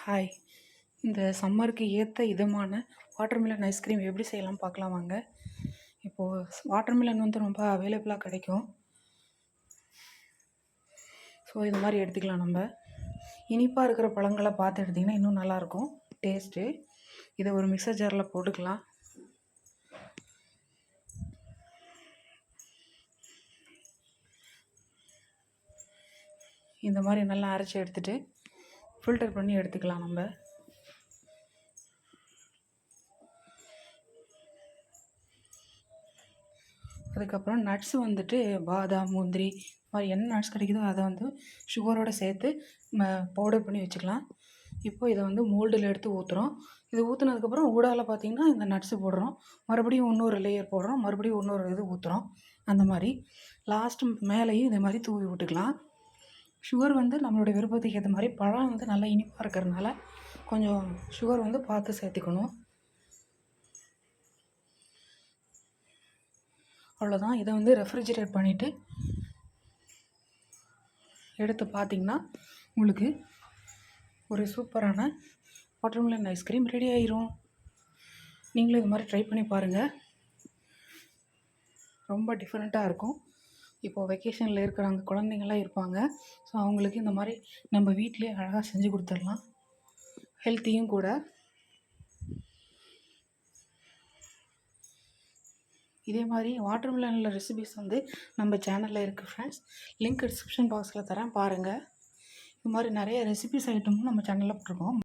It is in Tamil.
ஹாய், இந்த சம்மருக்கு ஏற்ற இதமான வாட்டர்மெலன் ஐஸ்கிரீம் எப்படி செய்யலாம் பார்க்கலாம் வாங்க. இப்போது வாட்டர்மெலன் வந்து ரொம்ப அவைலபிளாக கிடைக்கும். ஸோ இது மாதிரி எடுத்துக்கலாம். நம்ம இனிப்பாக இருக்கிற பழங்களை பார்த்து எடுத்திங்கன்னா இன்னும் நல்லாயிருக்கும் டேஸ்ட்டு. இதை ஒரு மிக்சர் ஜாரில் போட்டுக்கலாம். இந்த மாதிரி நல்லா அரைச்சி எடுத்துகிட்டு ஃபில்டர் பண்ணி எடுத்துக்கலாம். நம்ம அதுக்கப்புறம் நட்ஸ் வந்துட்டு பாதாம், முந்திரி மாதிரி என்ன நட்ஸ் கிடைக்குதோ அதை வந்து சுகரோடு சேர்த்து பவுடர் பண்ணி வச்சுக்கலாம். இப்போ இதை வந்து மோல்டில் எடுத்து ஊற்றுறோம். இது ஊற்றுனதுக்கப்புறம் ஊடால பார்த்திங்கன்னா இந்த நட்ஸு போடுறோம், மறுபடியும் இன்னொரு லேயர் போடுறோம், மறுபடியும் இன்னொரு இது ஊற்றுறோம். அந்த மாதிரி லாஸ்ட்டு மேலேயும் இதே மாதிரி தூவி விட்டுக்கலாம். சுகர் வந்து நம்மளுடைய விருப்பத்துக்கு ஏற்ற மாதிரி, பழம் வந்து நல்லா இனிப்பாக இருக்கிறதுனால கொஞ்சம் சுகர் வந்து பார்த்து சேர்த்துக்கணும். அவ்வளோதான். இதை வந்து ரெஃப்ரிஜிரேட் பண்ணிவிட்டு எடுத்து பார்த்திங்கன்னா உங்களுக்கு ஒரு சூப்பரான வாட்டர்மெலன் ஐஸ்கிரீம் ரெடி ஆயிரும். நீங்களும் இது மாதிரி ட்ரை பண்ணி பாருங்கள். ரொம்ப டிஃப்ரெண்ட்டாக இருக்கும். இப்போது வெக்கேஷனில் இருக்கிறாங்க, குழந்தைங்கள்லாம் இருப்பாங்க. ஸோ அவங்களுக்கு இந்த மாதிரி நம்ம வீட்டிலே அழகாக செஞ்சு கொடுத்துடலாம். ஹெல்த்தியும் கூட. இதே மாதிரி வாட்டர்மெலனில் ரெசிபிஸ் வந்து நம்ம சேனலில் இருக்குது ஃப்ரெண்ட்ஸ். லிங்க் டிஸ்கிரிப்ஷன் பாக்ஸில் தரேன், பாருங்கள். இது மாதிரி நிறைய ரெசிபிஸ் ஐட்டமும் நம்ம சேனலில் போட்டிருக்கோம்.